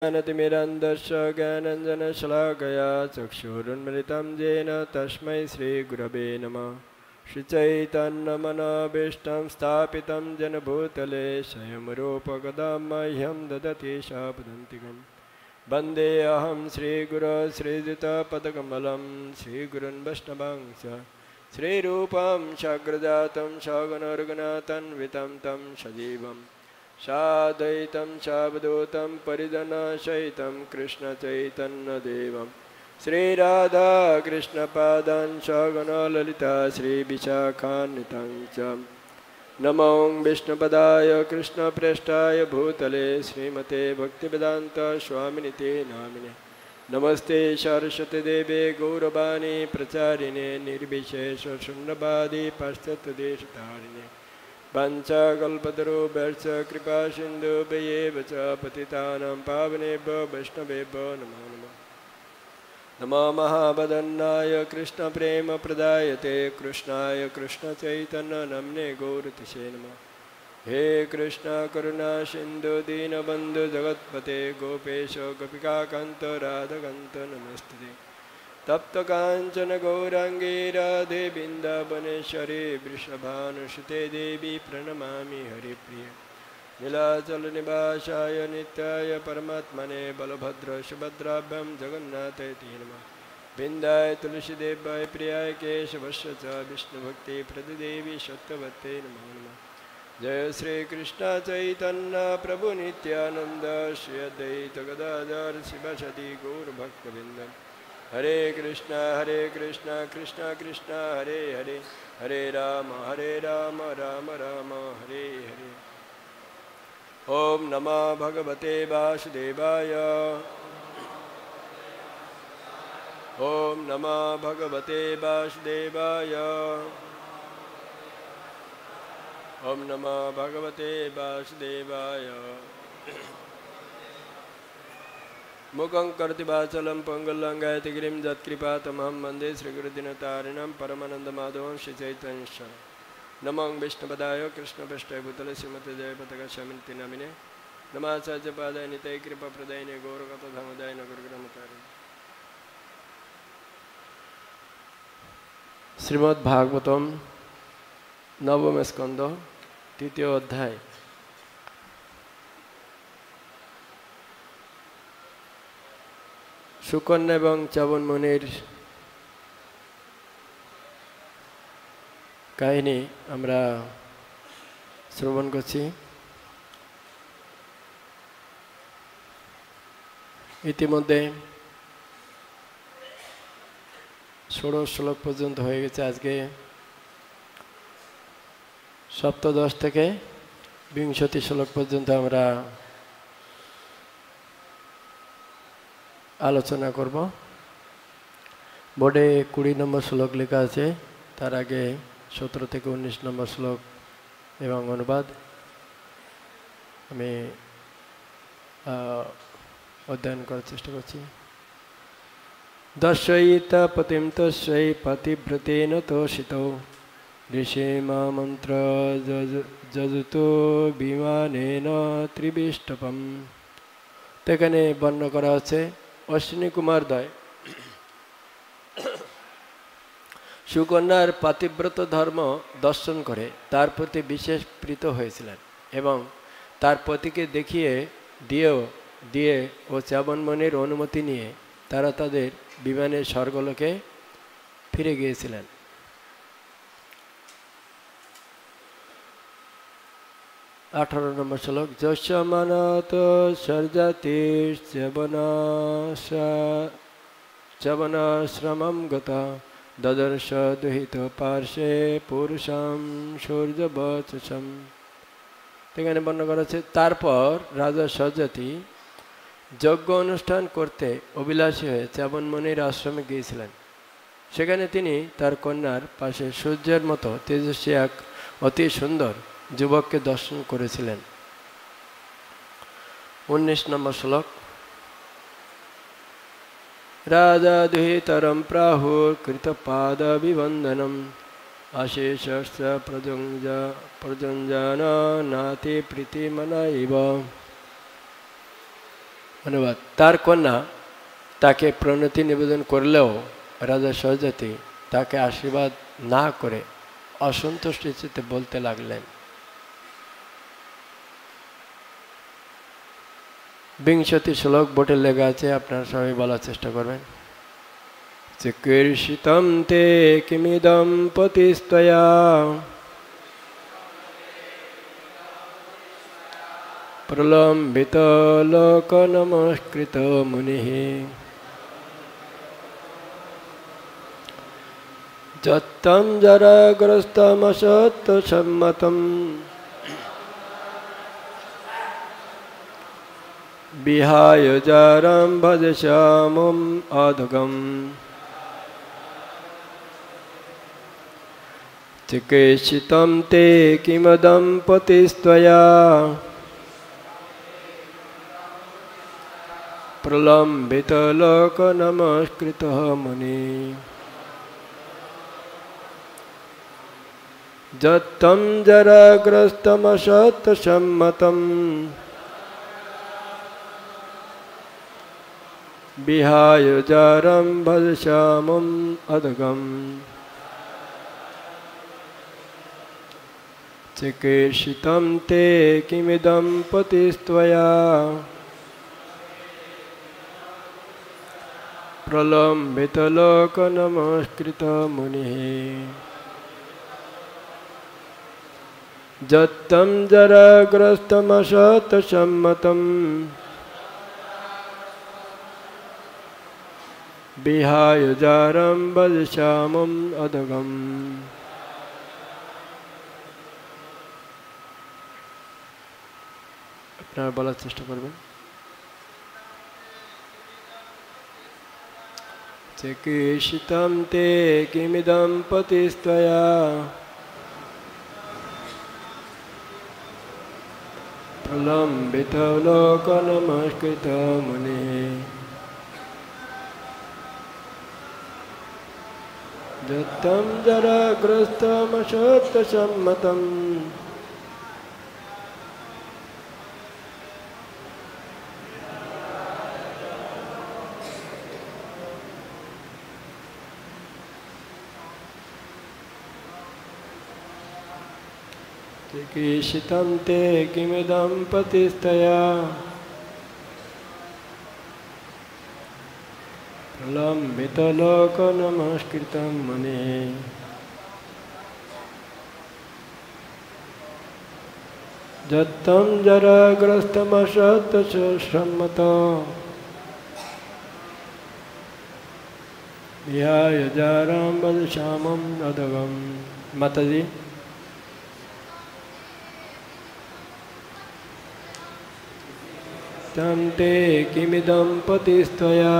ज्ञानतिमिरन्धस्य ज्ञानञ्जनशलाकया चक्षुरुन्मिलितं येन तस्मै श्रीगुरवे नमः। श्रीचैतन्यमनोभीष्टं स्थापितं जनभूतले स्वयं रूपकदा मह्यं ददति शापदन्तिकम्। वन्देऽहं श्रीगुरो श्रीयुतपदकमलं श्रीगुरुन् वैष्णवांश्च श्रीरूपं साग्रजातं सगुणरघुनाथान्वितं तं सजीवम् साद्वैतं सावधूतं परिजनसहितं कृष्णचैतन्यदेवं श्रीराधाकृष्णपादान् सगुणललिता श्रीविशाखान्वितं च। नमो विष्णुपदाय कृष्णप्रेष्ठाय भूतले श्रीमते भक्तिवेदान्त स्वामिनिते नामिने। नमस्ते सरस्वती देवे गौरवाणी प्रचारिणे निर्विशेष शून्यवादी पाश्चात्यदेशतारिणे। पंचकल्पतरुभ्यश्च कृपा सिन्धुभ्येव च पतितानां पावनेभ्यो वैष्णवेभ्यो नमो नमः। नमो महावदन्नाय कृष्णप्रेमप्रदायते कृष्णाय कृष्णचैतन्यनाम्ने गौरतिसे नमः। हे कृष्ण करुणा सिन्धु दीनबन्धु जगत्पते गोपेश गोपिकान्त राधाकान्त नमस्ते। तप्त कांचन गौरांगी राधे वृंदावनेश्वरी वृषभानुसुते देवी प्रणमामि हरिप्रिय। नीलाचल निवासाय नित्याय परमात्मने बलभद्र सुभद्राभ्यां जगन्नाथाय नमः। वृंदाय तुलसीदेवाय प्रियाय केशवस्य च विष्णुभक्ति प्रददेवी सत्यवत्यै नमो नमः। जय श्री कृष्ण चैतन्य प्रभु नित्यानंद श्री अद्वैत गदाधर शिवसदि गौरभक्तवृंद। हरे कृष्णा कृष्णा कृष्णा हरे हरे हरे राम राम राम हरे हरे। ओम नमः भगवते वासुदेवाय। ओम नमः भगवते वासुदेवाय। ओम नमः भगवते वासुदेवाय। मुखं करोति वाचालं पंगुल्लंघयति गिरिं यत्कृपातमहं वन्दे श्रीगुरुदीनतारिणं परमानन्दमाधवं श्रीचैतन्येश्वरं। नमो विष्णुपदाय कृष्णप्रेष्ठाय श्रीमते जयपताकास्वामिनिति नामिने। नमः आचार्यपादाय निताय कृपाप्रदायिने गौरकथाधामोदाय गुरुग्रन्थकारिणे। श्रीमद्भागवतम नवम स्कंद तृतीय अध्याय। সুকন্যা এবং চ্যবন মুনির কাহিনী আমরা শ্রবণ করছি। ইতিমধ্যে 16 শ্লোক পর্যন্ত হয়ে গেছে। আজকে সপ্তদশ থেকে 20 শ্লোক পর্যন্ত আমরা আলোচনা করব। বোর্ডে 20 নম্বর শ্লোক লেখা আছে, তার আগে 17 থেকে 19 নম্বর শ্লোক এবং অনুবাদ আমি অধ্যয়ন করার চেষ্টা করছি। দর্শয়িতা পতিম তস্যৈ পতিব্রতেন তোষিতৌ ঋষিমা মন্ত্র যজুতো বিমানেন ত্রিবিষ্টপম। তো এখানে বর্ণনা করা হচ্ছে অশ্বিনী কুমারদ্বয় সুকন্যার পাতিব্রত ধর্ম দর্শন করে তার প্রতি বিশেষ প্রীত হয়েছিলেন এবং তার পতিকে দেখিয়ে দিয়ে ও চ্যবনমণির অনুমতি নিয়ে তারা তাদের বিমানে স্বর্গলোকে ফিরে গিয়েছিলেন। अठारह नंबर श्लोक। यस्मात् सर्जतिश्च्यवनाश्रमं गता ददर्श दुहित पार्श्वे पुरुषं সূর্যবচসম। এখানে বর্ণনা করা আছে, তারপর রাজা সজ্জাতি যজ্ঞ অনুষ্ঠান করতে অভিলাষী হয়ে চ্যবনমণির আশ্রমে গিয়েছিলেন। সেখানে তিনি তার কন্যার পাশে সূর্যের মতো তেজস্বী এক অতি সুন্দর যুবককে দর্শন করেছিলেন। 19 নম্বর শ্লোক। রাজা দুহিতরম প্রাহুর কৃতপাদ বিবন্দনম अशेषस्य प्रजञ्जान नाति प्रीतिमना इव। অনুবাদ তার কন্যা তাকে প্রণতি নিবেদন করলেও রাজা সহজাতি তাকে আশীর্বাদ না করে অসন্তুষ্টি চিত্তে বলতে লাগলেন। বিংশতি শ্লোক বোর্ডে লেখা আছে, আপনারা সবাই বলার চেষ্টা করবেন। চিকীর্ষিতম তে কিমিদম পতিস্তয়া প্রলম্বিত লোক নমস্কৃত মুনিঃ যত্তম জরাগ্রস্তমসৎ সম্মতম বিহায় জারম ভজশ্যামম অধগম চিকিৎসিতম তে কিমদম পতিস্ত্বয়া প্রলম্বিত লোক নমস্কৃত মুনি যত্তম জরাগ্রস্তমসৎ সম্মতম বিহায় জারম ভজশ্যামম অধগম চিকীর্ষিতম তে কিমিদম পতিস্ত্বয়া প্রলম্বিত লোক নমস্কৃত মুনিঃ যত্তম জরাগ্রস্তমসৎ সম্মতম বিহায় জারম ভজশ্যামম অধগম। আপনারা বলার চেষ্টা করবেন। চিকীর্ষিতম তে কিমিদম পতিস্ত্বয়া প্রলম্বিত লোক নমস্কৃত মুনিঃ যত্তম জরাগ্রস্তমসৎ সম্মতম চিকীর্ষিতম তে কিমিদম পতিস্ত্বয়া প্রলম্বিত লোক নমস্কৃত মুনিঃ যত্তম জরাগ্রস্তমসৎ সম্মতম বিহায় জারম ভজশ্যামম অধগম। মাতাজি তম তে কিমিদম পতিস্ত্বয়া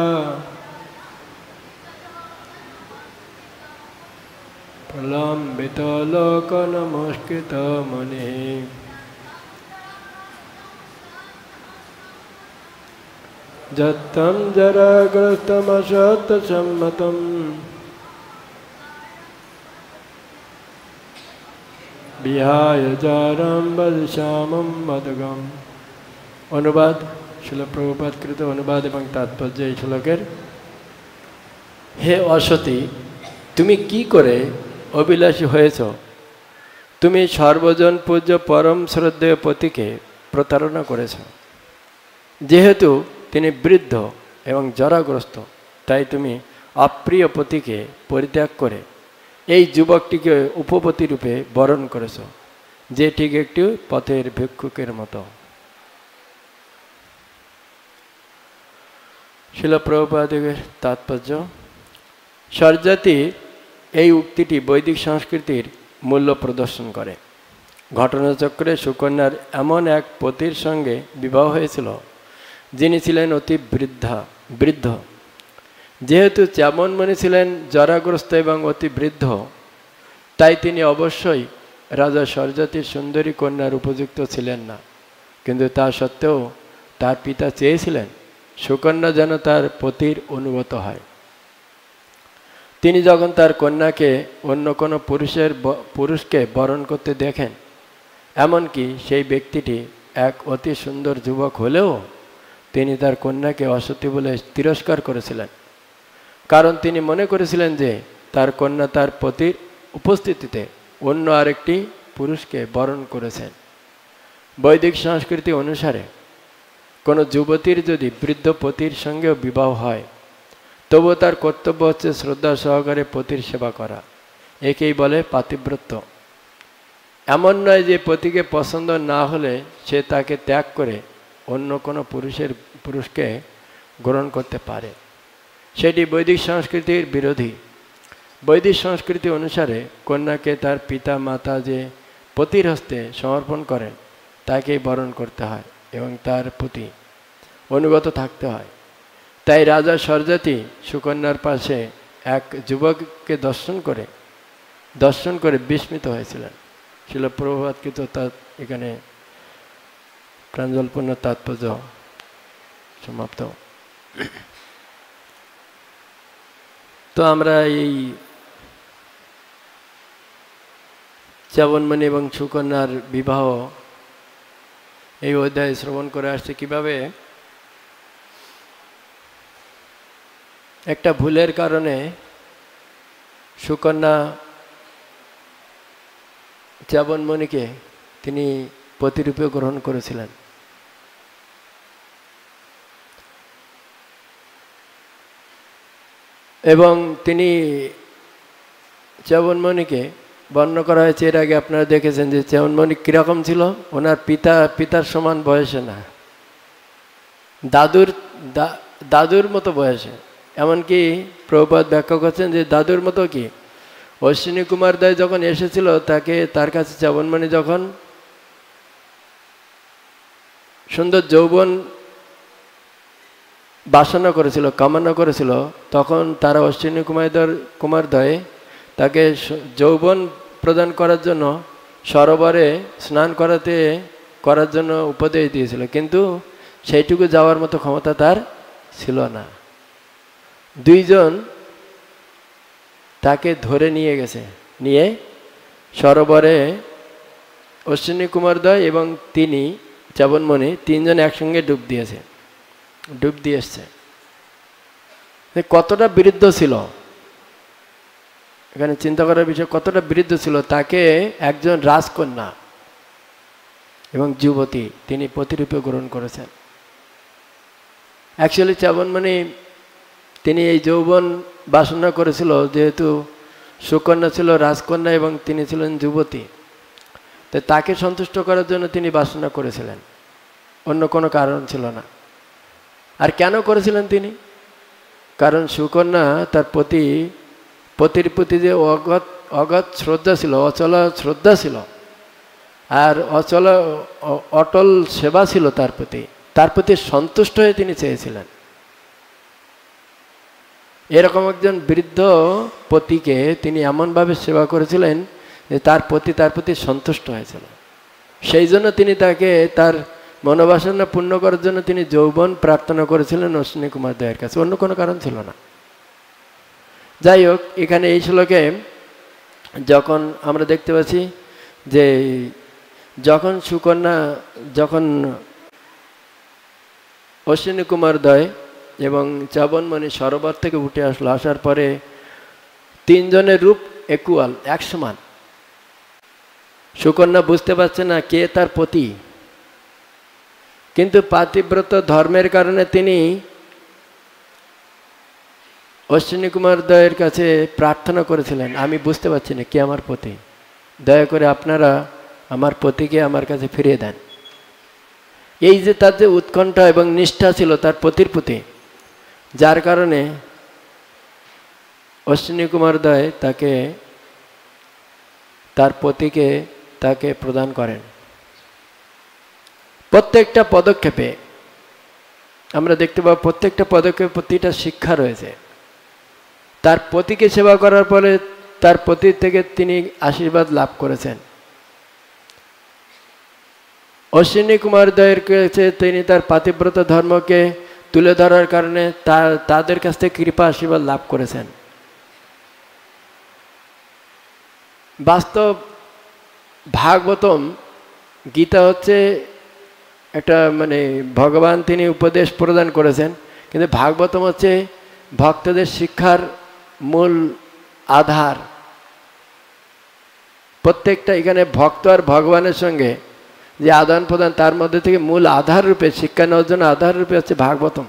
প্রলম্বিত লোক নমস্কৃত মুনিঃ যত্তম জরাগ্রস্তমসৎ সম্মতম বিহায় জারম ভজশ্যামম অধগম। অনুবাদ শিল প্রভুপাদকৃত অনুবাদ এবং তাৎপর্য এই শ্লোকের। হে অসতী, তুমি কি করে অভিলাষী হয়েছ? তুমি সর্বজন পূজ্য পরম শ্রদ্ধেয় পতিকে প্রতারণা করেছ। যেহেতু তিনি বৃদ্ধ এবং জরাগ্রস্ত, তাই তুমি অপ্রিয় পতিকে পরিত্যাগ করে এই যুবকটিকে উপপতি রূপে বরণ করেছ, যে ঠিক একটি পথের ভিক্ষুকের মতো। শিল প্রভুপাদের তাৎপর্য। সরজাতি এই উক্তিটি বৈদিক সংস্কৃতির মূল্য প্রদর্শন করে। ঘটনাচক্রে সুকন্যার এমন এক পতির সঙ্গে বিবাহ হয়েছিল যিনি ছিলেন অতি বৃদ্ধ। যেহেতু চ্যাবনমণি ছিলেন জরাগ্রস্ত এবং অতি বৃদ্ধ, তাই তিনি অবশ্যই রাজা সরজাতির সুন্দরী কন্যার উপযুক্ত ছিলেন না। কিন্তু তা সত্ত্বেও তার পিতা চেয়েছিলেন সুকন্যা যেন তার পতির অনুগত হয়। তিনি যখন তার কন্যাকে অন্য কোনো পুরুষকে বরণ করতে দেখেন, এমনকি সেই ব্যক্তিটি এক অতি সুন্দর যুবক হলেও তিনি তার কন্যাকে অসতী বলে তিরস্কার করেছিলেন, কারণ তিনি মনে করেছিলেন যে তার কন্যা তার পতির উপস্থিতিতে অন্য আরেকটি পুরুষকে বরণ করেছেন। বৈদিক সংস্কৃতি অনুসারে কোনো যুবতীর যদি বৃদ্ধ পতির সঙ্গেও বিবাহ হয়, তবুও তার কর্তব্য হচ্ছে শ্রদ্ধা সহকারে পতির সেবা করা। একেই বলে পাতিব্রত্য। এমন নয় যে পতিকে পছন্দ না হলে সে তাকে ত্যাগ করে অন্য কোনো পুরুষকে গ্রহণ করতে পারে, সেটি বৈদিক সংস্কৃতির বিরোধী। বৈদিক সংস্কৃতি অনুসারে কন্যাকে তার পিতা মাতা যে পতির হস্তে সমর্পণ করেন তাকেই বরণ করতে হয় এবং তার প্রতি অনুগত থাকতে হয়। তাই রাজা সরজাতি সুকন্যার পাশে এক যুবককে দর্শন করে বিস্মিত হয়েছিলেন। শিল প্রভুপাদ কিন্তু তার এখানে প্রাঞ্জলপূর্ণ তাৎপর্য সমাপ্ত। তো আমরা এই চ্যবনমণি এবং সুকন্যার বিবাহ এই অধ্যায়ে শ্রবণ করে আসছে। কিভাবে একটা ভুলের কারণে সুকন্যা চ্যবনমণিকে তিনি পতিরূপে গ্রহণ করেছিলেন। এবং তিনি চ্যবনমণিকে বর্ণনা করা হয়েছে, এর আগে আপনারা দেখেছেন যে চ্যবনমণি কীরকম ছিল। ওনার পিতার সমান বয়সে না, দাদুর মতো বয়সে। এমনকি প্রভুপাদ ব্যাখ্যা করছেন যে দাদুর মতো কি, অশ্বিনী কুমার দয় যখন এসেছিল তার কাছে চ্যবনমণি যখন সুন্দর যৌবন বাসনা করেছিল, কামনা করেছিল, তখন তারা অশ্বিনী কুমারদ্বয় তাকে যৌবন প্রদান করার জন্য সরোবরে স্নান করার জন্য উপদেশ দিয়েছিল, কিন্তু সেইটুকু যাওয়ার মতো ক্ষমতা তার ছিল না। দুইজন তাকে ধরে নিয়ে সরোবরে অশ্বিনী কুমারদ্বয় এবং তিনি চ্যবনমণি তিনজন একসঙ্গে ডুব দিয়ে এসছে। কতটা বিরুদ্ধ ছিল এখানে চিন্তা করার বিষয়, কতটা বিরুদ্ধ ছিল। তাকে একজন রাজকন্যা এবং যুবতী তিনি প্রতিরূপে গ্রহণ করেছেন। অ্যাকচুয়ালি চ্যবনমণি তিনি এই যৌবন বাসনা করেছিল, যেহেতু সুকন্যা ছিল রাজকন্যা এবং তিনি ছিলেন যুবতী, তো তাকে সন্তুষ্ট করার জন্য তিনি বাসনা করেছিলেন, অন্য কোনো কারণ ছিল না। আর কেন করেছিলেন তিনি? কারণ সুকন্যা তার পতির প্রতি যে অগাধ শ্রদ্ধা ছিল, অচল শ্রদ্ধা ছিল, আর অটল সেবা ছিল তার প্রতি সন্তুষ্ট হয়ে তিনি চেয়েছিলেন। এরকম একজন বৃদ্ধ পতিকে তিনি এমনভাবে সেবা করেছিলেন যে তার প্রতি সন্তুষ্ট হয়েছিল। সেই জন্য তিনি তাকে তার মনোবাসনা পূর্ণ করার জন্য তিনি যৌবন প্রার্থনা করেছিলেন অশ্বিনী কুমারদ্বয়ের কাছে, অন্য কোনো কারণ ছিল না। যাই হোক, এখানে এই শ্লোকে যখন আমরা দেখতে পাচ্ছি যে যখন অশ্বিনী কুমারদ্বয় এবং চ্যবনমণি সরোবর থেকে উঠে আসার পরে তিনজনের রূপ এক সমান। সুকন্যা বুঝতে পারছে না কে তার পতি, কিন্তু পাতিব্রত ধর্মের কারণে তিনি অশ্বিনী কুমারদ্বয়ের কাছে প্রার্থনা করেছিলেন, আমি বুঝতে পারছি না কে আমার পতি, দয়া করে আপনারা আমার পতিকে আমার কাছে ফিরিয়ে দেন। এই যে তার যে উৎকণ্ঠা এবং নিষ্ঠা ছিল তার পতির প্রতি, যার কারণে অশ্বিনী কুমারদ্বয় তার পতিকে তাকে প্রদান করেন। প্রত্যেকটা পদক্ষেপে আমরা দেখতে পাবো, প্রত্যেকটা পদক্ষেপে প্রতিটা শিক্ষা রয়েছে। তার পতিকে সেবা করার পরে তার পতির থেকে তিনি আশীর্বাদ লাভ করেছেন। অশ্বিনী কুমারদ্বয়ের কাছে তিনি তার পাতিব্রত ধর্মকে তুলে ধরার কারণে তাদের কাছ থেকে কৃপা আশীর্বাদ লাভ করেছেন। বাস্তব ভাগবতম গীতা হচ্ছে একটা মানে ভগবান তিনি উপদেশ প্রদান করেছেন, কিন্তু ভাগবতম হচ্ছে ভক্তদের শিক্ষার মূল আধার। প্রত্যেকটা এখানে ভক্ত আর ভগবানের সঙ্গে যে আদান প্রদান, তার মধ্যে থেকে মূল আধার রূপে শিক্ষা নেওয়ার জন্য আধার রূপে হচ্ছে ভাগবতম।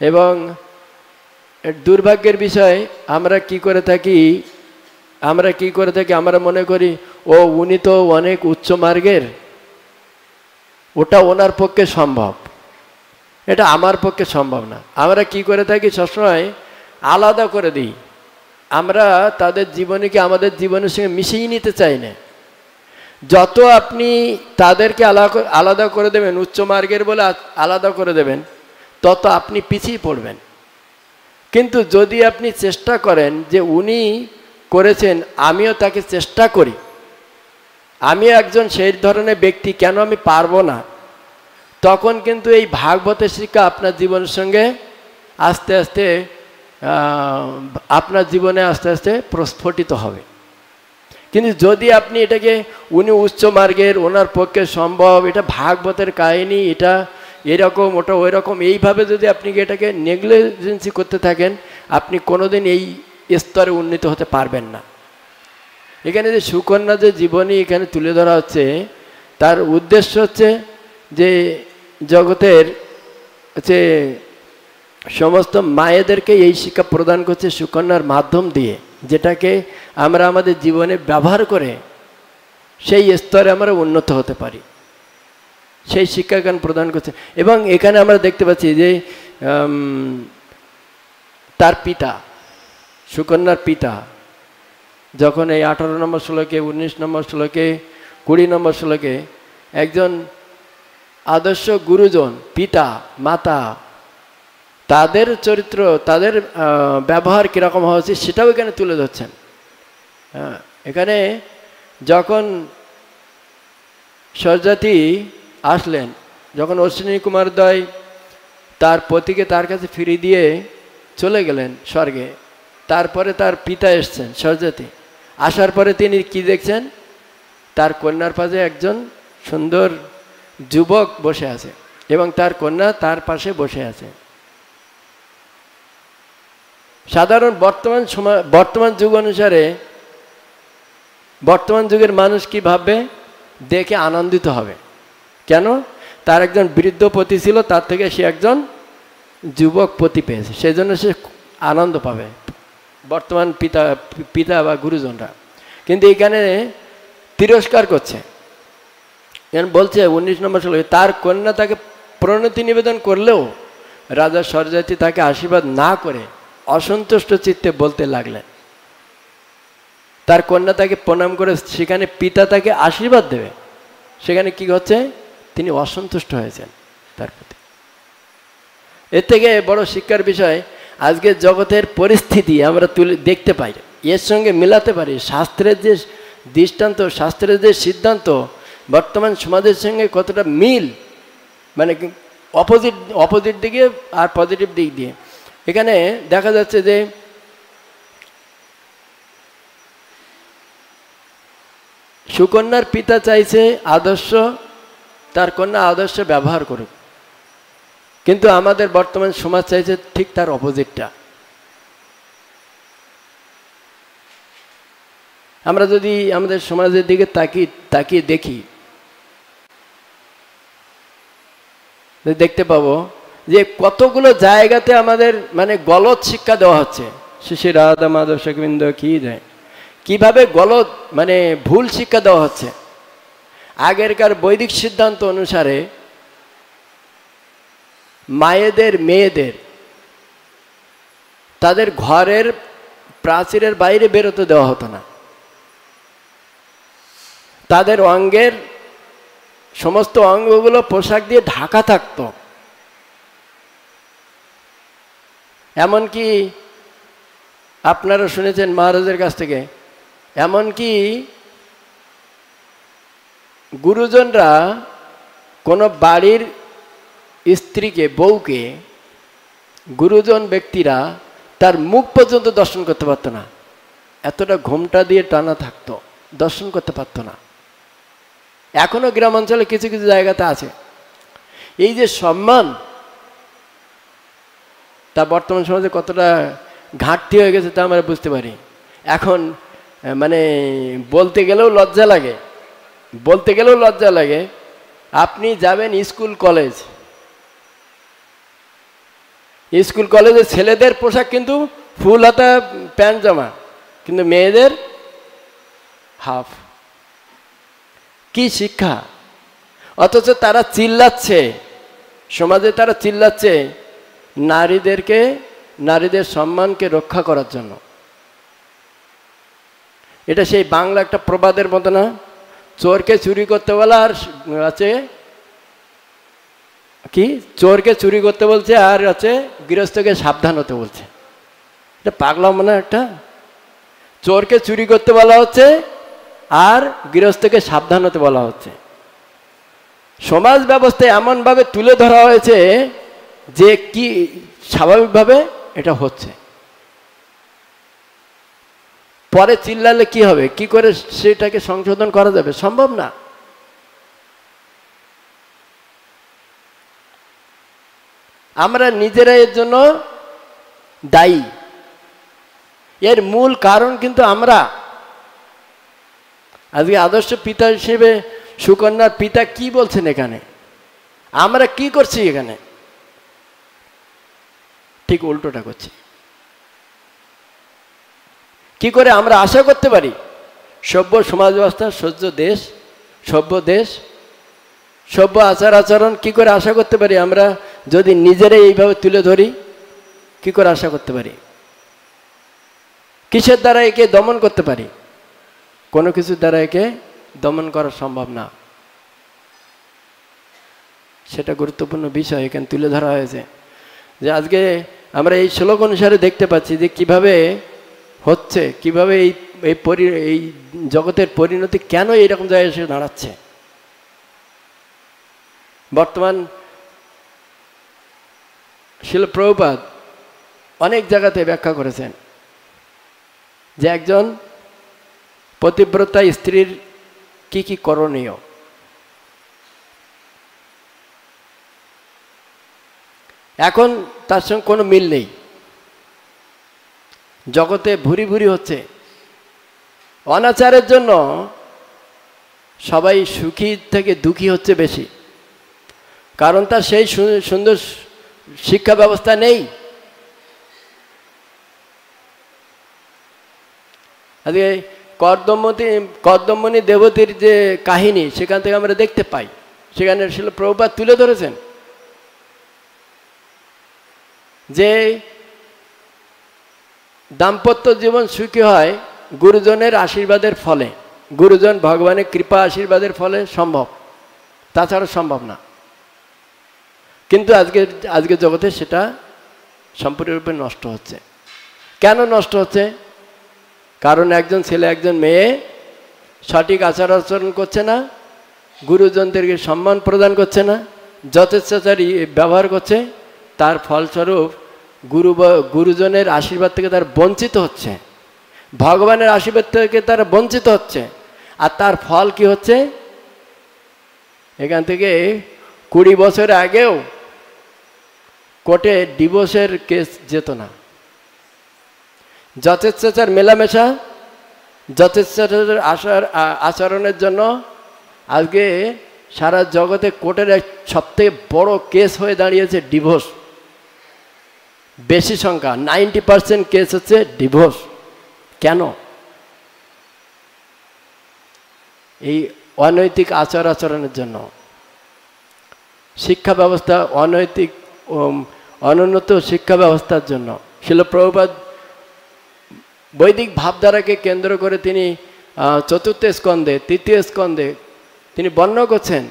এবং দুর্ভাগ্যের বিষয় আমরা কি করে থাকি, আমরা মনে করি ও উনি তো অনেক উচ্চ মার্গের, ওটা ওনার পক্ষে সম্ভব, এটা আমার পক্ষে সম্ভব না। আমরা কি করে থাকি, সবসময় আলাদা করে দিই। আমরা তাদের জীবনীকে আমাদের জীবনের সঙ্গে মিশিয়ে নিতে চাই না। যত আপনি তাদেরকে আলাদা করে দেবেন, উচ্চ মার্গের বলে আলাদা করে দেবেন, তত আপনি পিছিয়ে পড়বেন। কিন্তু যদি আপনি চেষ্টা করেন যে উনি করেছেন, আমিও তাকে চেষ্টা করি, আমি একজন সেই ধরনের ব্যক্তি, কেন আমি পারবো না, তখন কিন্তু এই ভাগবতের শিক্ষা আপনার জীবনের সঙ্গে আস্তে আস্তে আপনার জীবনে আস্তে আস্তে প্রস্ফুটিত হবে। কিন্তু যদি আপনি এটাকে উনি উচ্চ মার্গের, ওনার পক্ষে সম্ভব, এটা ভাগবতের কাহিনী, এটা এরকম, ওটা ওই রকম, এইভাবে যদি আপনি এটাকে নেগলিজেন্সি করতে থাকেন, আপনি কোনোদিন এই স্তরে উন্নীত হতে পারবেন না। এখানে যে সুকন্যা যে জীবনী এখানে তুলে ধরা হচ্ছে, তার উদ্দেশ্য হচ্ছে যে জগতের হচ্ছে সমস্ত মায়েদেরকে এই শিক্ষা প্রদান করছে সুকন্যার মাধ্যম দিয়ে, যেটাকে আমরা আমাদের জীবনে ব্যবহার করে সেই স্তরে আমরা উন্নত হতে পারি, সেই শিক্ষাজ্ঞান প্রদান করছে। এবং এখানে আমরা দেখতে পাচ্ছি যে তার পিতা, সুকন্যার পিতা, যখন এই 18 নম্বর শ্লোকে, 19 নম্বর শ্লোকে, 20 নম্বর শ্লোকে একজন আদর্শ গুরুজন, পিতা মাতা, তাদের চরিত্র, তাদের ব্যবহার কীরকম হওয়া উচিত সেটাও এখানে তুলে ধরছেন। হ্যাঁ, এখানে যখন সরজাতি আসলেন, যখন অশ্বিনী কুমার দ্বয় তার পতিকে তার কাছে ফিরিয়ে দিয়ে চলে গেলেন স্বর্গে, তারপরে তার পিতা এসছেন সরজাতি, আসার পরে তিনি কি দেখছেন, তার কন্যার পাশে একজন সুন্দর যুবক বসে আছে এবং তার কন্যা তার পাশে বসে আছে। সাধারণ বর্তমান যুগ অনুসারে বর্তমান যুগের মানুষ কি ভাববে, দেখে আনন্দিত হবে। কেন? তার একজন বৃদ্ধ পতি ছিল, তার থেকে সে একজন যুবক পতি পেয়েছে, সেই জন্য সে আনন্দ পাবে বর্তমান পিতা বা গুরুজনরা। কিন্তু এখানে তিরস্কার করছে, বলছে 19 নম্বর শ্লোকে, তার কন্যা তাকে প্রণতি নিবেদন করলেও রাজা সরজাতি তাকে আশীর্বাদ না করে অসন্তুষ্ট চিত্তে বলতে লাগলেন। তার কন্যা তাকে প্রণাম করে সেখানে পিতা তাকে আশীর্বাদ দেবে, সেখানে কি হচ্ছে, তিনি অসন্তুষ্ট হয়েছেন তার প্রতি। এর থেকে বড় শিক্ষার বিষয়, আজকের জগতের পরিস্থিতি আমরা দেখতে পাই, এর সঙ্গে মিলাতে পারি শাস্ত্রের যে দৃষ্টান্ত, শাস্ত্রের যে সিদ্ধান্ত বর্তমান সমাজের সঙ্গে কতটা মিল, মানে অপোজিট দিকে আর পজিটিভ দিক দিয়ে। এখানে দেখা যাচ্ছে যে সুকন্যার পিতা চাইছে আদর্শ, তার কন্যা আদর্শ ব্যবহার করুক, কিন্তু আমাদের বর্তমান সমাজ চাইছে ঠিক তার অপোজিটটা। আমরা যদি আমাদের সমাজের দিকে তাকিয়ে দেখি, দেখতে পাবো যে কতগুলো জায়গাতে আমাদের মানে গলত শিক্ষা দেওয়া হচ্ছে। শ্রী রাধা মাধব গোবিন্দ কি যায়, কিভাবে গলত মানে ভুল শিক্ষা দেওয়া হচ্ছে। আগেরকার বৈদিক সিদ্ধান্ত অনুসারে মায়েদের, মেয়েদের তাদের ঘরের প্রাচীরের বাইরে বেরোতে দেওয়া হতো না, তাদের অঙ্গের সমস্ত অঙ্গগুলো পোশাক দিয়ে ঢাকা থাকতো। এমনকি আপনারা শুনেছেন মহারাজের কাছ থেকে, এমনকি গুরুজনরা কোনো বাড়ির স্ত্রীকে, বউকে, গুরুজন ব্যক্তিরা তার মুখ পর্যন্ত দর্শন করতে পারতো না, এতটা ঘোমটা দিয়ে টানা থাকতো, দর্শন করতে পারতো না। এখনো গ্রাম অঞ্চলে কিছু কিছু জায়গাতে আছে। এই যে সম্মান, তা বর্তমান সমাজে কতটা ঘাটতি হয়ে গেছে তা আমরা বুঝতে পারি। এখন মানে বলতে গেলেও লজ্জা লাগে, বলতে গেলেও লজ্জা লাগে। আপনি যাবেন স্কুল কলেজ, স্কুল কলেজে ছেলেদের পোশাক কিন্তু ফুল হাতা প্যান্ট জামা, কিন্তু মেয়েদের হাফ। কি শিক্ষা! অথচ তারা চিল্লাচ্ছে, সমাজে তারা চিল্লাচ্ছে নারীদেরকে, নারীদের সম্মানকে রক্ষা করার জন্য। এটা সেই বাংলা একটা প্রবাদের মতো না, চোরকে চুরি করতে বলা আর আছে কি, চোরকে চুরি করতে বলছে আর আছে গৃহস্থকে সাবধান হতে বলছে। এটা পাগলা মনে একটা, চোরকে চুরি করতে বলা হচ্ছে আর গৃহস্থকে সাবধান হতে বলা হচ্ছে। সমাজ ব্যবস্থায় এমনভাবে তুলে ধরা হয়েছে যে কি স্বাভাবিকভাবে এটা হচ্ছে। পরে চিল্লালে কি হবে, কি করে সেটাকে সংশোধন করা যাবে? সম্ভব না। আমরা নিজেরা এর জন্য দায়ী। এর মূল কারণ কিন্তু আমরা। আজকে আদর্শ পিতা হিসেবে সুকন্যার পিতা কি বলছেন এখানে? আমরা কি করছি এখানে? ঠিক উল্টোটা করছি। কি করে আমরা আশা করতে পারি সভ্য সমাজ ব্যবস্থা, সভ্য দেশ, সভ্য আচার আচরণ কি করে আশা করতে পারি আমরা যদি নিজেরাই এইভাবে তুলে ধরি? কি করে আশা করতে পারি? কিসের দ্বারা একে দমন করতে পারি? কোনো কিছুর দ্বারা একে দমন করা সম্ভব না। সেটা গুরুত্বপূর্ণ বিষয় এখানে তুলে ধরা হয়েছে। যে আজকে আমরা এই শ্লোক অনুসারে দেখতে পাচ্ছি যে কিভাবে হচ্ছে, কিভাবে এই জগতের পরিণতি কেন এইরকম জায়গায় এসে দাঁড়াচ্ছে। বর্তমান শিল প্রভুপাদ অনেক জায়গাতে ব্যাখ্যা করেছেন যে একজন পতিব্রতা স্ত্রীর কি কি করণীয়। এখন তার সঙ্গে কোনো মিল নেই, জগতে ভুরি ভুরি হচ্ছে। অনাচারের জন্য সবাই সুখী থেকে দুঃখী হচ্ছে বেশি, কারণ তার সেই সুন্দর শিক্ষা ব্যবস্থা নেই। আজকে কর্দমণি দেবতীর যে কাহিনী, সেখান থেকে আমরা দেখতে পাই, সেখানে শিল প্রভুপাদ তুলে ধরেছেন যে দাম্পত্য জীবন সুখী হয় গুরুজনের আশীর্বাদের ফলে, গুরুজন ভগবানের কৃপা আশীর্বাদের ফলে সম্ভব, তাছাড়া সম্ভব না। কিন্তু আজকে জগতে সেটা সম্পূর্ণরূপে নষ্ট হচ্ছে। কেন নষ্ট হচ্ছে? কারণ একজন ছেলে একজন মেয়ে সঠিক আচার আচরণ করছে না, গুরুজনদেরকে সম্মান প্রদান করছে না, যথেচ্ছাচারী ব্যবহার করছে। তার ফলস্বরূপ গুরুজনের আশীর্বাদ থেকে তার বঞ্চিত হচ্ছে, ভগবানের আশীর্বাদ থেকে তারা বঞ্চিত হচ্ছে। আর তার ফল কি হচ্ছে? এখান থেকে 20 বছর আগেও কোর্টে ডিভোর্সের কেস যেত না। যথেচ্ছাচার মেলামেশা, যথেচ্ছাচার আচরণের জন্য আজকে সারা জগতে কোর্টের সবথেকে বড় কেস হয়ে দাঁড়িয়েছে ডিভোর্স। বেশি সংখ্যা 90% কেস হচ্ছে ডিভোর্স। কেন? এই অনৈতিক আচরণের জন্য। শিক্ষা ব্যবস্থা অনৈতিক, অনুন্নত শিক্ষা ব্যবস্থার জন্য। শিল প্রভুপাদ বৈদিক ভাবধারাকে কেন্দ্র করে তিনি 4র্থ স্কন্ধে, 3য় স্কন্ধে তিনি বর্ণনা করছেন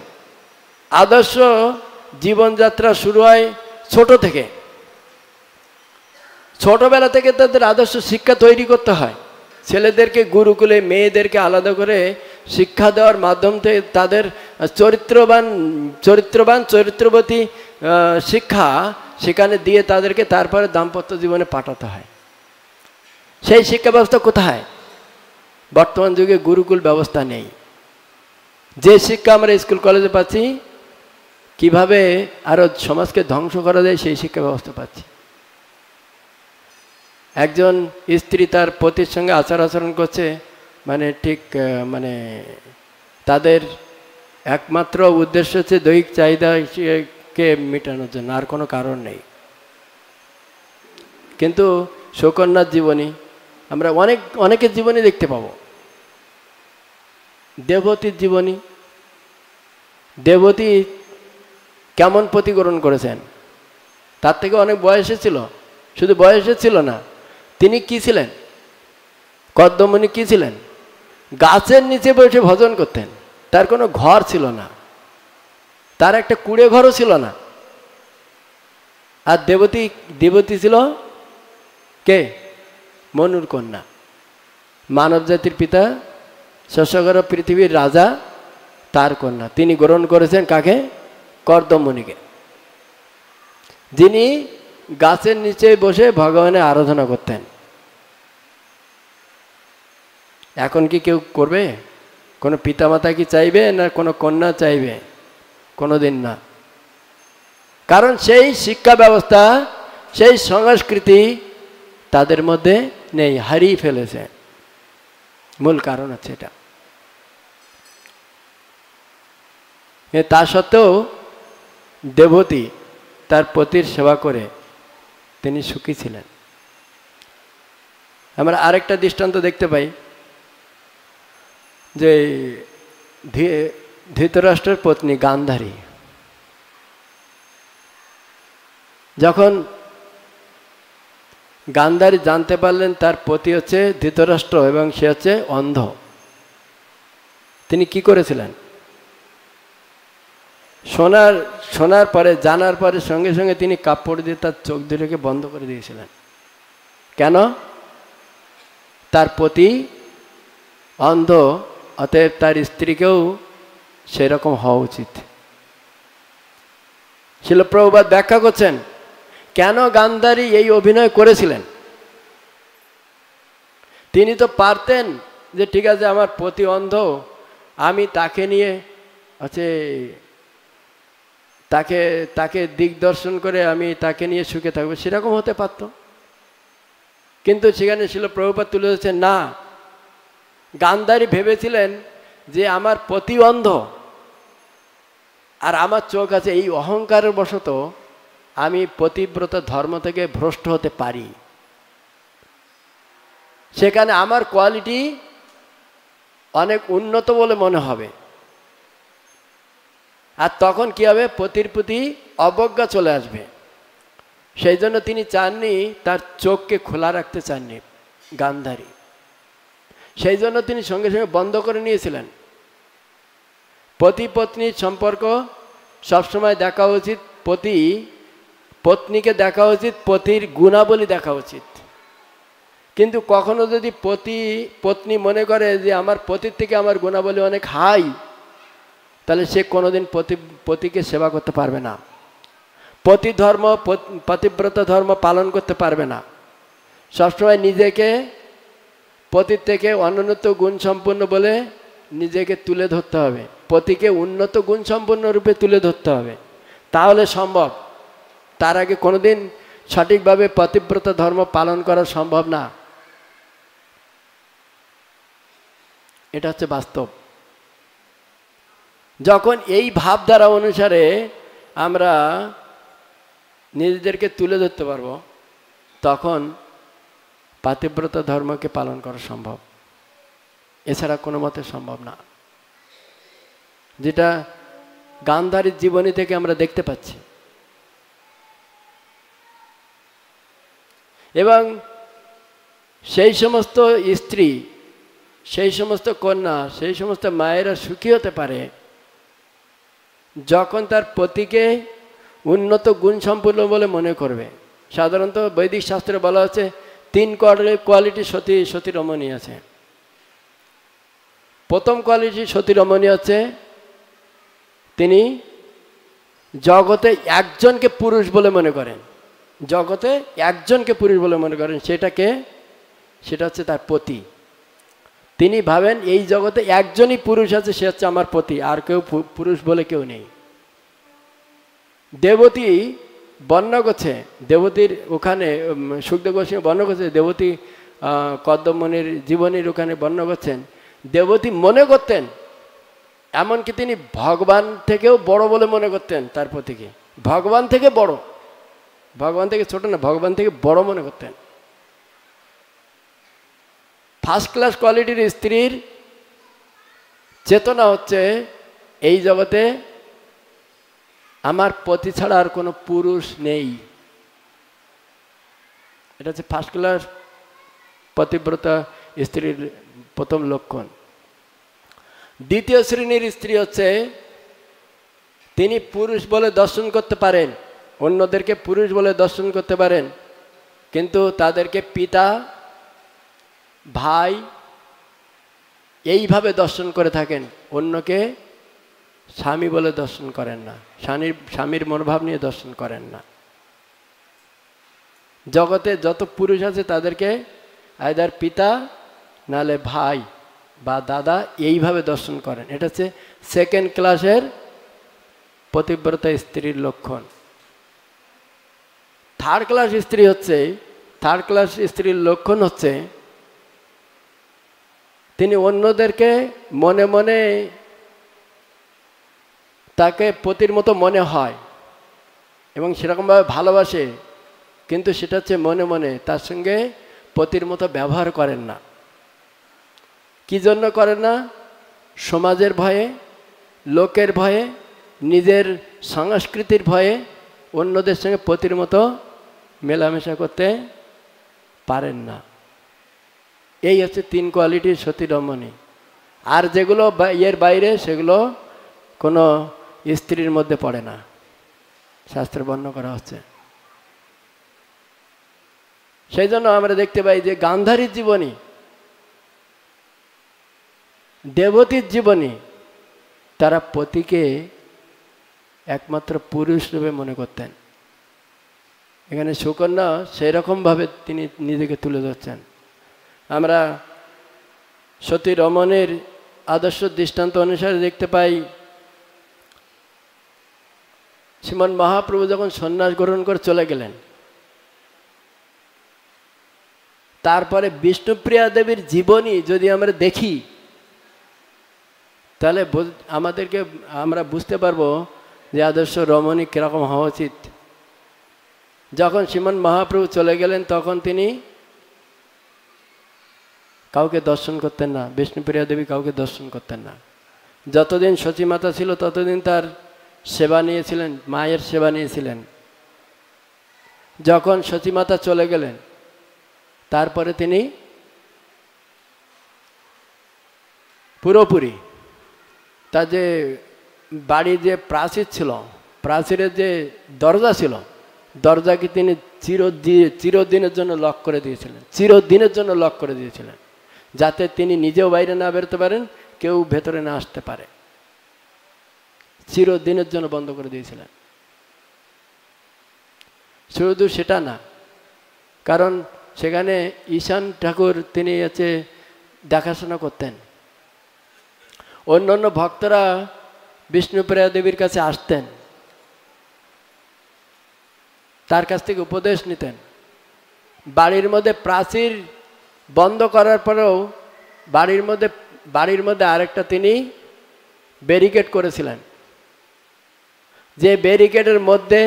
আদর্শ জীবনযাত্রা শুরু হয় ছোট থেকে। ছোটবেলা থেকে তাদের আদর্শ শিক্ষা তৈরি করতে হয়। ছেলেদেরকে গুরুকুলে, মেয়েদেরকে আলাদা করে শিক্ষা দেওয়ার মাধ্যমে তাদের চরিত্রবতী শিক্ষা সেখানে দিয়ে তাদেরকে তারপরে দাম্পত্য জীবনে পাঠাতে হয়। সেই শিক্ষা ব্যবস্থা কোথায়? বর্তমান যুগে গুরুকুল ব্যবস্থা নেই। যে শিক্ষা আমরা স্কুল কলেজে পাচ্ছি, কিভাবে আরো সমাজকে ধ্বংস করা যায় সেই শিক্ষা ব্যবস্থা পাচ্ছি। একজন স্ত্রী তার পতির সঙ্গে আচরণ করছে, মানে ঠিক মানে তাদের একমাত্র উদ্দেশ্য হচ্ছে দৈহিক চাহিদাকে মেটানোর জন্য, আর কোনো কারণ নেই। কিন্তু সুকন্যার জীবনী আমরা অনেকের জীবনী দেখতে পাবো। দেবতীর জীবনী, দেবতী কেমন প্রতিগ্রহণ করেছেন, তার থেকে অনেক বয়সে ছিল। শুধু বয়সে ছিল না, তিনি কি ছিলেন? কদ্মমণি কি ছিলেন? গাছের নিচে বসে ভজন করতেন। তার কোনো ঘর ছিল না, তার একটা কুড়ে ঘরও ছিল না। আর দেবতী ছিল কে? মনুর কন্যা, মানব জাতির পিতা, শস্যগর পৃথিবীর রাজা, তার কন্যা। তিনি গ্রহণ করেছেন কাকে? কর্দমণিকে, যিনি গাছের নিচে বসে ভগবানের আরাধনা করতেন। এখন কি কেউ করবে? কোনো পিতামাতা কি চাইবে? না কোনো কন্যা চাইবে? কোনোদিন না। কারণ সেই শিক্ষা ব্যবস্থা, সেই সংস্কৃতি তাদের মধ্যে নেই, হারিয়ে ফেলেছে। মূল কারণ হচ্ছে এটা। তা সত্ত্বেও দেবতী তার পতির সেবা করে তিনি সুখী ছিলেন। আমরা আরেকটা দৃষ্টান্ত দেখতে পাই যে ধৃতরাষ্ট্রের পত্নী গান্ধারী যখন গান্ধারী জানতে পারলেন তার পতি হচ্ছে ধৃতরাষ্ট্র এবং সে হচ্ছে অন্ধ, তিনি কি করেছিলেন? শোনার পরে, জানার পরে সঙ্গে সঙ্গে তিনি কাপড় দিয়ে তার চোখ দুটোকে বন্ধ করে দিয়েছিলেন। কেন? তার পতি অন্ধ, অতএব তার স্ত্রীকেও সেরকম হওয়া উচিত। শিল প্রভুপাদ ব্যাখ্যা করছেন কেন গান্ধারী এই অভিনয় করেছিলেন। তিনি তো পারতেন যে ঠিক আছে আমার পতি অন্ধ, আমি তাকে নিয়ে আছে তাকে দিগদর্শন করে আমি তাকে নিয়ে সুখে থাকবো, সেরকম হতে পারত। কিন্তু সেখানে শিল প্রভুপাদ তুলে ধরেছেন না, গান্ধারী ভেবেছিলেন যে আমার পতি অন্ধ আর আমার চোখ আছে, এই অহংকারের বশত আমি পতিব্রত ধর্ম থেকে ভ্রষ্ট হতে পারি। সেখানে আমার কোয়ালিটি অনেক উন্নত বলে মনে হবে, আর তখন কি হবে? পতির প্রতি অবজ্ঞা চলে আসবে। সেই জন্য তিনি চাননি, তার চোখকে খোলা রাখতে চাননি গান্ধারী। সেই জন্য তিনি সঙ্গে সঙ্গে বন্ধ করে নিয়েছিলেন। পতি পত্নীর সম্পর্ক সবসময় দেখা উচিত, পত্নীকে দেখা উচিত, পতির গুণাবলী দেখা উচিত। কিন্তু কখনো যদি পত্নী মনে করে যে আমার পতির থেকে আমার গুণাবলী অনেক হাই, তাহলে সে কোনোদিন পতিকে সেবা করতে পারবে না, পতিব্রত ধর্ম পালন করতে পারবে না। সবসময় নিজেকে পতির থেকে অনুন্নত গুণ সম্পন্ন বলে নিজেকে তুলে ধরতে হবে, পতিকে উন্নত গুণ সম্পন্ন রূপে তুলে ধরতে হবে, তাহলে সম্ভব। তার আগে কোনোদিন সঠিকভাবে পতিব্রত ধর্ম পালন করা সম্ভব না। এটা হচ্ছে বাস্তব। যখন এই ভাবধারা অনুসারে আমরা নিজেদেরকে তুলে ধরতে পারবো, তখন পাতিব্রত ধর্মকে পালন করা সম্ভব, এছাড়া কোনো মতে সম্ভব না। যেটা গান্ধারীর জীবনী থেকে আমরা দেখতে পাচ্ছি। এবং সেই সমস্ত স্ত্রী, সেই সমস্ত কন্যা, সেই সমস্ত মায়েরা সুখী হতে পারে যখন তার পতিকে উন্নত গুণ সম্পন্ন বলে মনে করবে। সাধারণত বৈদিক শাস্ত্রে বলা হচ্ছে 3 কোয়ালিটি সতী রমণী আছে। প্রথম কোয়ালিটি সতী রমণী হচ্ছে তিনি জগতে একজনকে পুরুষ বলে মনে করেন, জগতে একজনকে পুরুষ বলে মনে করেন। সেটা হচ্ছে তার পতি। তিনি ভাবেন এই জগতে একজনই পুরুষ আছে, সে হচ্ছে আমার পতি, আর কেউ পুরুষ বলে কেউ নেই। দেবতী বর্ণনা করছে, দেবতীর ওখানে সুখদেব গোস্বামী বর্ণনা করছে, দেবতী কদ্মমণির জীবনীর ওখানে বর্ণনা করছেন, দেবতী মনে করতেন, এমনকি তিনি ভগবান থেকেও বড় বলে মনে করতেন তার পতিকে। ভগবান থেকে বড়, ভগবান থেকে ছোট না, ভগবান থেকে বড় মনে করতেন। ফার্স্ট ক্লাস কোয়ালিটির স্ত্রীর চেতনা হচ্ছে এই জগতে আমার পতি ছাড়া আর কোনো পুরুষ নেই। এটা হচ্ছে ফার্স্ট ক্লাস পতিব্রতা স্ত্রীর প্রথম লক্ষণ। দ্বিতীয় শ্রেণীর স্ত্রী হচ্ছে তিনি পুরুষ বলে দর্শন করতে পারেন, অন্যদেরকে পুরুষ বলে দর্শন করতে পারেন, কিন্তু তাদেরকে পিতা ভাই এইভাবে দর্শন করে থাকেন, অন্যকে স্বামী বলে দর্শন করেন না, স্বামীর মনোভাব নিয়ে দর্শন করেন না। জগতে যত পুরুষ আছে তাদেরকে আইদার পিতা নালে ভাই বা দাদা এইভাবে দর্শন করেন। এটা হচ্ছে সেকেন্ড ক্লাসের পতিব্রতা স্ত্রীর লক্ষণ। থার্ড ক্লাস স্ত্রীর লক্ষণ হচ্ছে তিনি অন্যদেরকে মনে মনে তাকে পতির মতো মনে হয় এবং সেরকমভাবে ভালোবাসে, কিন্তু সেটা হচ্ছে মনে মনে তার সঙ্গে পতির মতো ব্যবহার করেন না। কি জন্য করেন না? সমাজের ভয়ে, লোকের ভয়ে, নিজের সংস্কৃতির ভয়ে অন্যদের সঙ্গে পতির মতো মেলামেশা করতে পারেন না। এই হচ্ছে তিন কোয়ালিটির সতী রমণী। আর যেগুলো এর বাইরে সেগুলো কোনো স্ত্রীর মধ্যে পড়ে না, শাস্ত্রে বর্ণনা করা হচ্ছে। সেই জন্য আমরা দেখতে পাই যে গান্ধারীর জীবনী, দেবতীর জীবনী, তারা পতিকে একমাত্র পুরুষ রূপে মনে করতেন। এখানে সুকন্যা সেই রকমভাবে তিনি নিজেকে তুলে ধরছেন। আমরা সতী রমণের আদর্শ দৃষ্টান্ত অনুসারে দেখতে পাই, শ্রীমন মহাপ্রভু যখন সন্ন্যাস গ্রহণ করে চলে গেলেন, তারপরে বিষ্ণুপ্রিয়া দেবীর জীবনী যদি আমরা দেখি তাহলে আমরা বুঝতে পারবো যে আদর্শ রমণী কীরকম হওয়া উচিত। যখন শ্রীমন মহাপ্রভু চলে গেলেন তখন তিনি কাউকে দর্শন করতেন না, বিষ্ণুপ্রিয়া দেবী কাউকে দর্শন করতেন না। যতদিন সচিমাতা ছিল ততদিন তার সেবা নিয়েছিলেন, মায়ের সেবা নিয়েছিলেন। যখন সচিমাতা চলে গেলেন তারপরে তিনি পুরোপুরি তার যে বাড়ির যে প্রাচীর ছিল, প্রাচীরের যে দরজা ছিল, দরজাকে তিনি চিরদিনের জন্য লক করে দিয়েছিলেন, চিরদিনের জন্য লক করে দিয়েছিলেন, যাতে তিনি নিজেও বাইরে না বেরোতে পারেন, কেউ ভেতরে না আসতে পারে। চিরদিনের জন্য বন্ধ করে দিয়েছিলেন। শুধু সেটা না, কারণ সেখানে ঈশান ঠাকুর তিনি দেখাশোনা করতেন। অন্য অন্য ভক্তরা বিষ্ণুপ্রিয়া দেবীর কাছে আসতেন, তার কাছ থেকে উপদেশ নিতেন। বাড়ির মধ্যে প্রাচীর বন্ধ করার পরেও বাড়ির মধ্যে আরেকটা তিনি ব্যারিকেড করেছিলেন, যে ব্যারিকেডের মধ্যে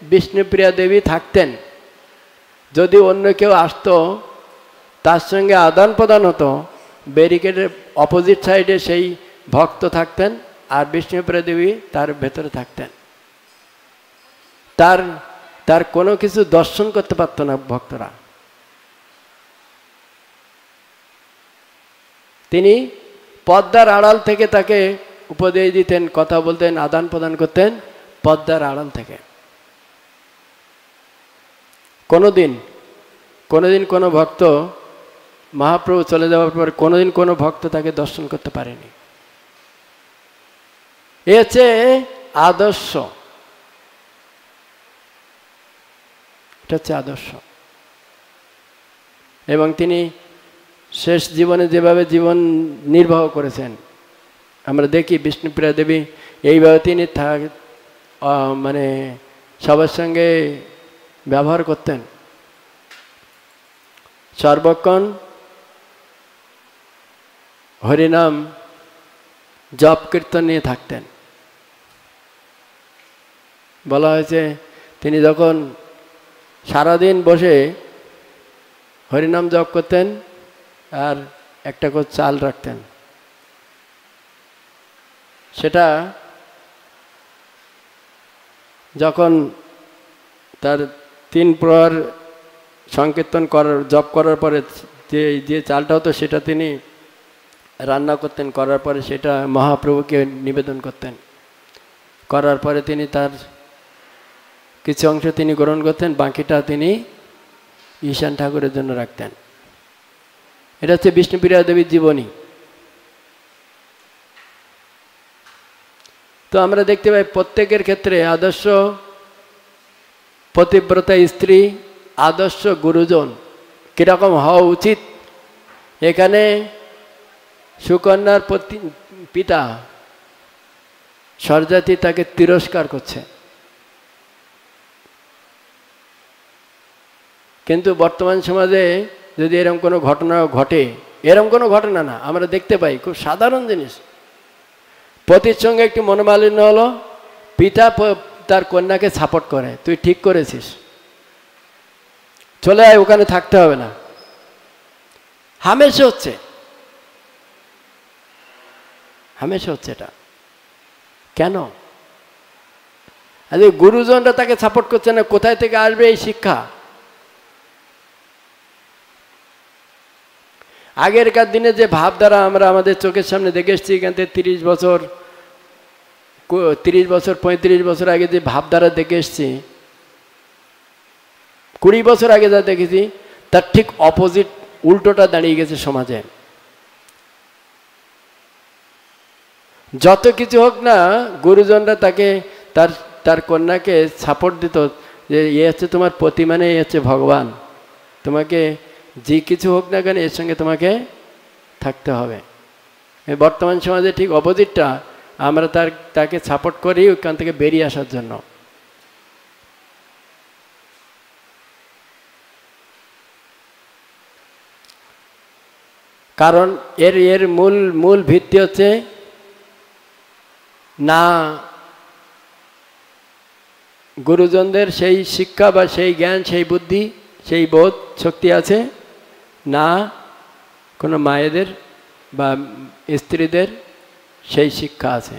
বিষ্ণুপ্রিয়া দেবী থাকতেন। যদি অন্য কেউ আসতো তার সঙ্গে আদান প্রদান হতো, ব্যারিকেডের অপোজিট সাইডে সেই ভক্ত থাকতেন আর বিষ্ণুপ্রিয়া দেবী তার ভেতরে থাকতেন। তার কোনো কিছু দর্শন করতে পারতো না ভক্তরা। তিনি পর্দার আড়াল থেকে তাকে উপদেশ দিতেন, কথা বলতেন, আদান প্রদান করতেন পর্দার আড়াল থেকে। কোনোদিন কোনো ভক্ত মহাপ্রভু চলে যাওয়ার পর কোনোদিন কোনো ভক্ত তাকে দর্শন করতে পারেনি। এ হচ্ছে আদর্শ, এটা হচ্ছে আদর্শ। এবং তিনি শেষ জীবনে যেভাবে জীবন নির্বাহ করেছেন আমরা দেখি, বিষ্ণুপ্রিয়া দেবী এইভাবে তিনি মানে সবার সঙ্গে ব্যবহার করতেন, সর্বক্ষণ হরিনাম জপ কীর্তন নিয়ে থাকতেন। বলা হয়েছে তিনি যখন সারাদিন বসে হরিনাম জপ করতেন আর একটা করে চাল রাখতেন, সেটা যখন তার 3 প্রহর সংকীর্তন করার জপ করার পরে যে চালটা হতো সেটা তিনি রান্না করতেন, করার পরে সেটা মহাপ্রভুকে নিবেদন করতেন, করার পরে তিনি তার কিছু অংশ তিনি গ্রহণ করতেন, বাকিটা তিনি ঈশান ঠাকুরের জন্য রাখতেন। এটা হচ্ছে বিষ্ণুপ্রিয়া দেবীর জীবনী। তো আমরা দেখতে পাই প্রত্যেকের ক্ষেত্রে আদর্শ পতিব্রতা স্ত্রী, আদর্শ গুরুজন কীরকম হওয়া উচিত, এখানে সুকন্যার পিতা স্বরজাতি তাকে তিরস্কার করছে। কিন্তু বর্তমান সমাজে যদি এরকম কোনো ঘটনা ঘটে, এরকম কোনো ঘটনা না, আমরা দেখতে পাই খুব সাধারণ জিনিস, পতির সঙ্গে একটু মনোমালিন্য হলো, পিতা তার কন্যাকে সাপোর্ট করে, তুই ঠিক করেছিস, চলে আয়, ওখানে থাকতে হবে না। হামেশা হচ্ছে, হামেশা হচ্ছে এটা। কেন? আরে গুরুজনরা তাকে সাপোর্ট করছে না, কোথায় থেকে আসবে এই শিক্ষা? আগেরকার দিনে যে ভাবধারা আমরা আমাদের চোখের সামনে দেখে এসেছি, এখান থেকে 30 বছর 35 বছর আগে যে ভাবধারা দেখে এসেছি, 20 বছর আগে যা দেখেছি তার ঠিক অপোজিট, উল্টোটা দাঁড়িয়ে গেছে সমাজে। যত কিছু হোক না, গুরুজনরা তাকে তার কন্যাকে সাপোর্ট দিত যে এ হচ্ছে তোমার পতি, মানে এ হচ্ছে ভগবান, তোমাকে যে কিছু হোক না কেন এর সঙ্গে তোমাকে থাকতে হবে। বর্তমান সমাজে ঠিক অপোজিটটা, আমরা তাকে সাপোর্ট করি ওখান থেকে বেরিয়ে আসার জন্য। কারণ এর মূল ভিত্তি হচ্ছে না গুরুজনদের সেই শিক্ষা বা সেই জ্ঞান, সেই বুদ্ধি, সেই বোধ শক্তি আছে, না কোনো মায়েদের বা স্ত্রীদের সেই শিক্ষা আছে।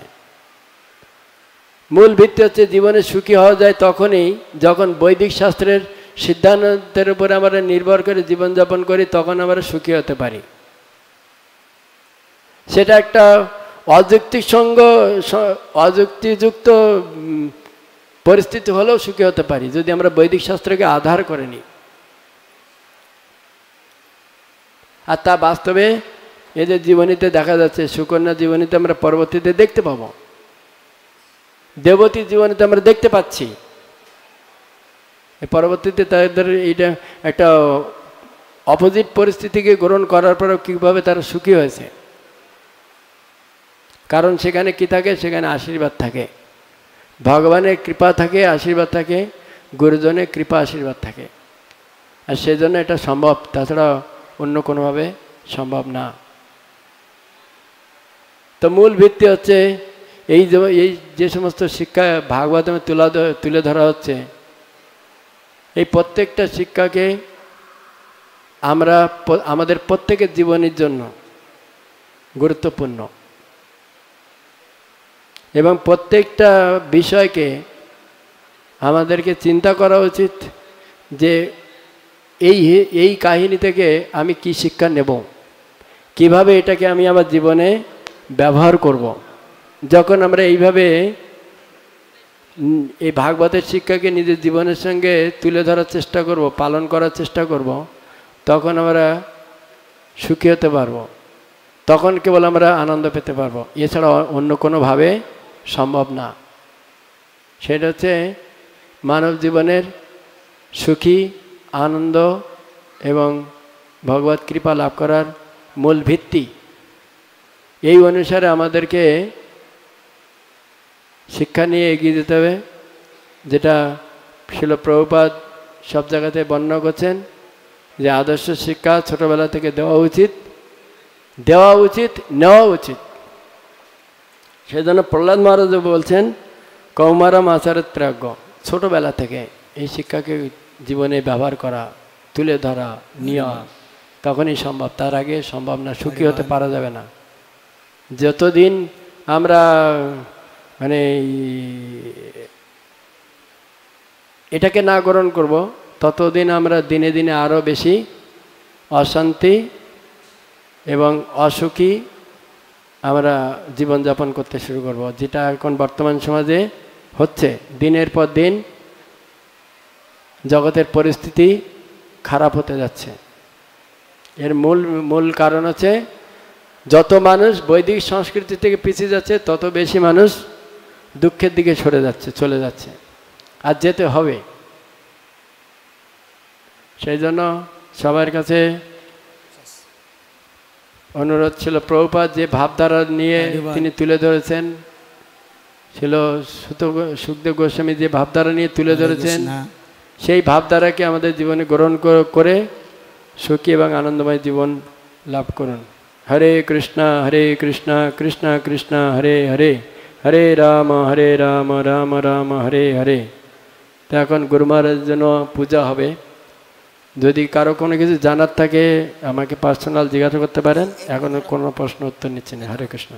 মূল ভিত্তি হচ্ছে জীবনে সুখী হওয়া যায় তখনই যখন বৈদিক শাস্ত্রের সিদ্ধান্তের উপরে আমরা নির্ভর করে জীবনযাপন করি, তখন আমরা সুখী হতে পারি। সেটা একটা অযুক্তিযুক্ত পরিস্থিতি হলেও সুখী হতে পারি যদি আমরা বৈদিক শাস্ত্রকে আধার করে নিই। আর তা বাস্তবে এই যে জীবনীতে দেখা যাচ্ছে, সুকন্যা জীবনীতে আমরা পরবর্তীতে দেখতে পাবো, দেবতী জীবনীতে আমরা দেখতে পাচ্ছি, পরবর্তীতে তাদের এইটা একটা অপোজিট পরিস্থিতিকে গ্রহণ করার পরেও কীভাবে তারা সুখী হয়েছে। কারণ সেখানে কি থাকে? সেখানে আশীর্বাদ থাকে, ভগবানের কৃপা থাকে, আশীর্বাদ থাকে, গুরুজনের কৃপা আশীর্বাদ থাকে। আর সেজন্য এটা সম্ভব, তাছাড়া অন্য কোনোভাবে সম্ভব না। তো মূল ভিত্তি হচ্ছে এই যে সমস্ত শিক্ষা ভাগবতমে তুলে ধরা হচ্ছে, এই প্রত্যেকটা শিক্ষাকে আমরা আমাদের প্রত্যেকের জীবনের জন্য গুরুত্বপূর্ণ, এবং প্রত্যেকটা বিষয়কে আমাদেরকে চিন্তা করা উচিত যে এই কাহিনী থেকে আমি কি শিক্ষা নেব, কিভাবে এটাকে আমি আমার জীবনে ব্যবহার করব। যখন আমরা এইভাবে এই ভাগবতের শিক্ষাকে নিজের জীবনের সঙ্গে তুলে ধরার চেষ্টা করব, পালন করার চেষ্টা করব, তখন আমরা সুখী হতে পারবো, তখন কেবল আমরা আনন্দ পেতে পারবো, এছাড়া অন্য কোনোভাবে সম্ভব না। সেটা হচ্ছে মানব জীবনের সুখী, আনন্দ এবং ভগবত কৃপা লাভ করার মূল ভিত্তি। এই অনুসারে আমাদেরকে শিক্ষা নিয়ে এগিয়ে যেতে হবে, যেটা শিল প্রভুপাদ সব জায়গাতে বর্ণনা করছেন যে আদর্শ শিক্ষা ছোটবেলা থেকে দেওয়া উচিত, নেওয়া উচিত। সেই জন্য প্রহ্লাদ মহারাজ বলছেন কৌমারম আচারত প্রাজ্ঞ, ছোটবেলা থেকে এই শিক্ষাকে জীবনে ব্যবহার করা, তুলে ধরা, নেওয়া, তখনই সম্ভব, তার আগে সম্ভব না, সুখী হতে পারা যাবে না। যতদিন আমরা মানে এটাকে না গ্রহণ করব, ততদিন আমরা দিনে দিনে আরও বেশি অশান্তি এবং অসুখী আমরা জীবনযাপন করতে শুরু করব, যেটা এখন বর্তমান সমাজে হচ্ছে। দিনের পর দিন জগতের পরিস্থিতি খারাপ হতে যাচ্ছে। এর মূল কারণ হচ্ছে যত মানুষ বৈদিক সংস্কৃতি থেকে পিছিয়ে যাচ্ছে, তত বেশি মানুষ দুঃখের দিকে চলে যাচ্ছে, আর যেতে হবে। সেই জন্য সবার কাছে অনুরোধ ছিল, প্রভুপাদ যে ভাবধারা নিয়ে তিনি তুলে ধরেছেন, ছিল সুখদেব গোস্বামী যে ভাবধারা নিয়ে তুলে ধরেছেন, সেই ভাবধারাকে আমাদের জীবনে গ্রহণ করে সুখী এবং আনন্দময় জীবন লাভ করুন। হরে কৃষ্ণ কৃষ্ণ কৃষ্ণ হরে হরে, হরে রাম রাম রাম হরে হরে। তো এখন গুরু মহারাজের জন্য পূজা হবে। যদি কারো কোনো কিছু জানার থাকে আমাকে পার্সোনাল জিজ্ঞাসা করতে পারেন। এখন কোনো প্রশ্ন উত্তর নিচ্ছি না। হরে কৃষ্ণ।